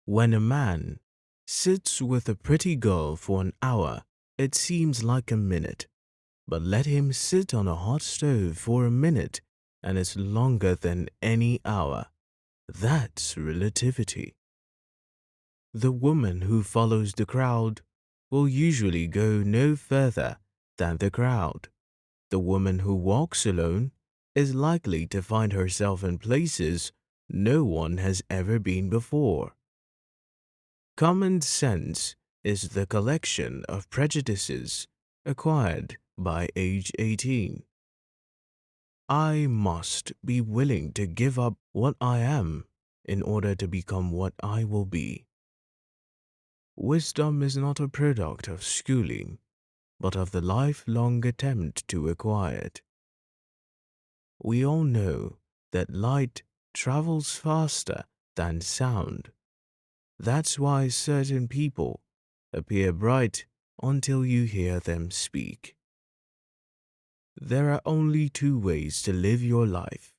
When a man sits with a pretty girl for an hour, it seems like a minute. But let him sit on a hot stove for a minute, and it's longer than any hour. That's relativity. The woman who follows the crowd will usually go no further than the crowd. The woman who walks alone is likely to find herself in places no one has ever been before. Common sense is the collection of prejudices acquired by age 18. I must be willing to give up what I am in order to become what I will be. Wisdom is not a product of schooling, but of the lifelong attempt to acquire it. We all know that light travels faster than sound. That's why certain people appear bright until you hear them speak. There are only two ways to live your life.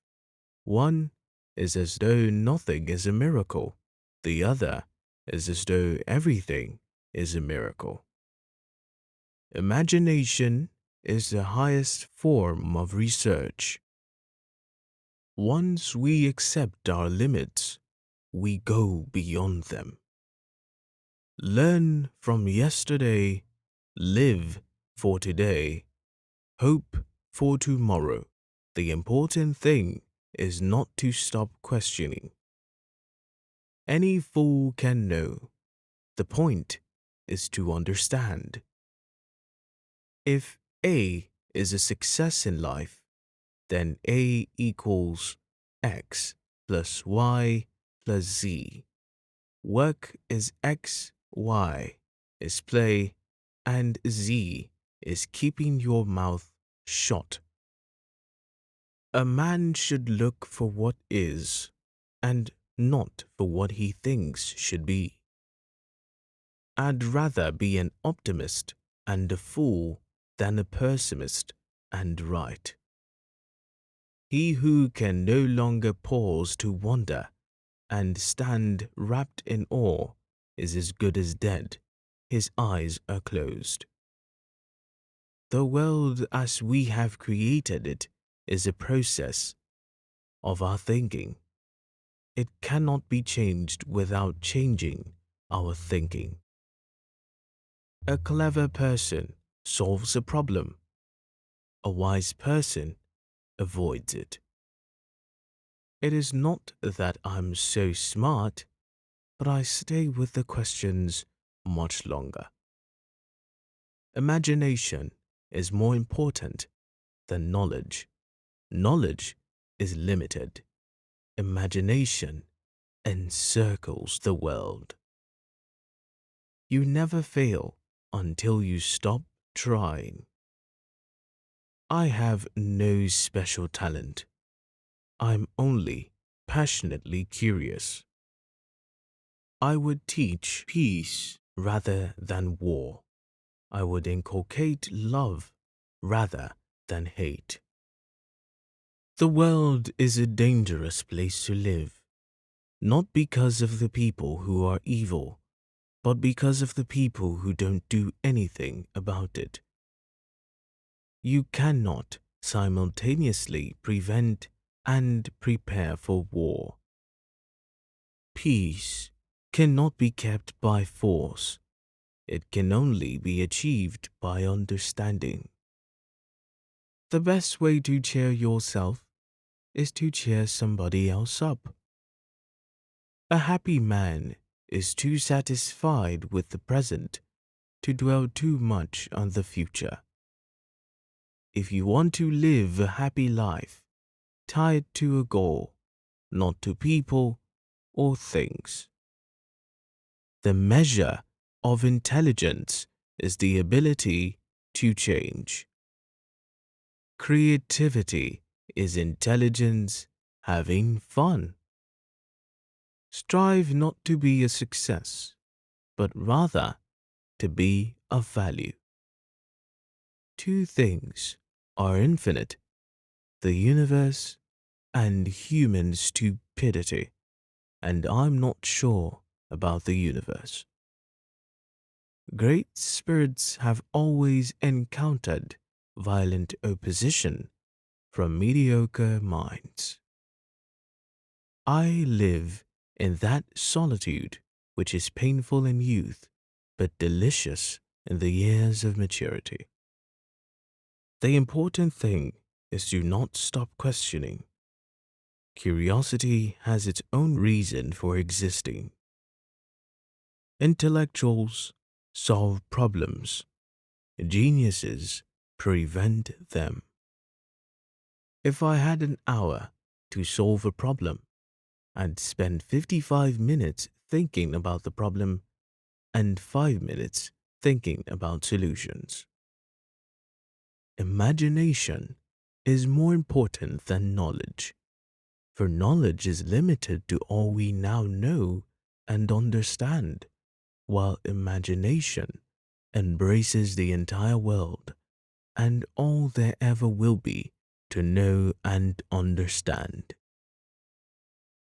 One is as though nothing is a miracle. The other is as though everything is a miracle. Imagination is the highest form of research. Once we accept our limits, we go beyond them. Learn from yesterday, live for today, hope for tomorrow. The important thing is not to stop questioning. Any fool can know. The point is to understand. If A is a success in life, then A equals X plus Y plus Z. Work is X, Y is play, and Z is keeping your mouth shut. A man should look for what is, and not for what he thinks should be. I'd rather be an optimist and a fool than a pessimist and right. He who can no longer pause to wonder and stand wrapped in awe is as good as dead. His eyes are closed. The world as we have created it is a process of our thinking. It cannot be changed without changing our thinking. A clever person solves a problem. A wise person avoids it. It is not that I'm so smart, but I stay with the questions much longer. Imagination is more important than knowledge. Knowledge is limited. Imagination encircles the world. You never fail until you stop trying. I have no special talent. I'm only passionately curious. I would teach peace rather than war. I would inculcate love rather than hate. The world is a dangerous place to live, not because of the people who are evil, but because of the people who don't do anything about it. You cannot simultaneously prevent and prepare for war. Peace cannot be kept by force. It can only be achieved by understanding. The best way to cheer yourself is to cheer somebody else up. A happy man is too satisfied with the present to dwell too much on the future. If you want to live a happy life, tie it to a goal, not to people or things. The measure of intelligence is the ability to change. Creativity is intelligence having fun. Strive not to be a success, but rather to be of value. Two things are infinite: the universe and human stupidity, and I'm not sure about the universe. Great spirits have always encountered violent opposition from mediocre minds. I live in that solitude which is painful in youth, but delicious in the years of maturity. The important thing is to not stop questioning. Curiosity has its own reason for existing. Intellectuals solve problems. Geniuses prevent them. If I had an hour to solve a problem, I'd spend 55 minutes thinking about the problem and 5 minutes thinking about solutions. Imagination is more important than knowledge, for knowledge is limited to all we now know and understand, while imagination embraces the entire world and all there ever will be to know and understand.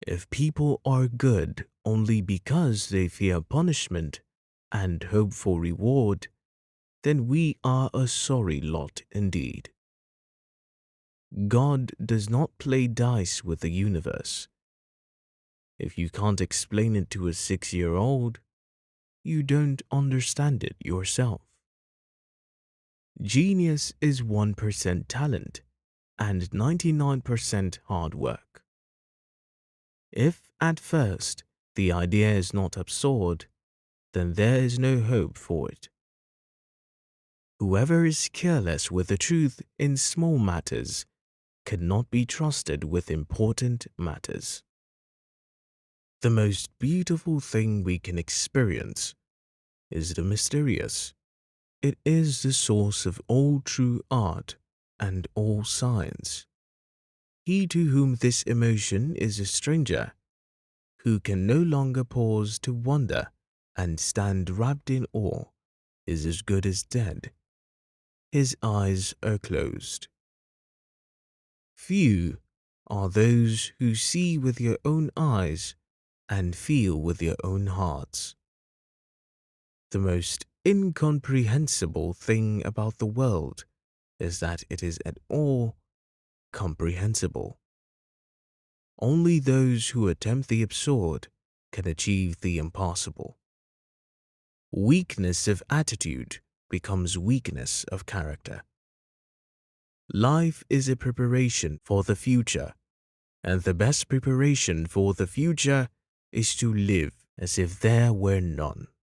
If people are good only because they fear punishment and hope for reward, then we are a sorry lot indeed. God does not play dice with the universe. If you can't explain it to a 6-year-old, you don't understand it yourself. Genius is 1% talent and 99% hard work. If at first the idea is not absorbed, then there is no hope for it. Whoever is careless with the truth in small matters cannot be trusted with important matters. The most beautiful thing we can experience is the mysterious. It is the source of all true art and all science. He to whom this emotion is a stranger, who can no longer pause to wonder and stand wrapped in awe, is as good as dead. His eyes are closed. Few are those who see with your own eyes and feel with your own hearts. The most incomprehensible thing about the world is that it is at all comprehensible. Only those who attempt the absurd can achieve the impossible. Weakness of attitude becomes weakness of character. Life is a preparation for the future, and the best preparation for the future is to live as if there were none.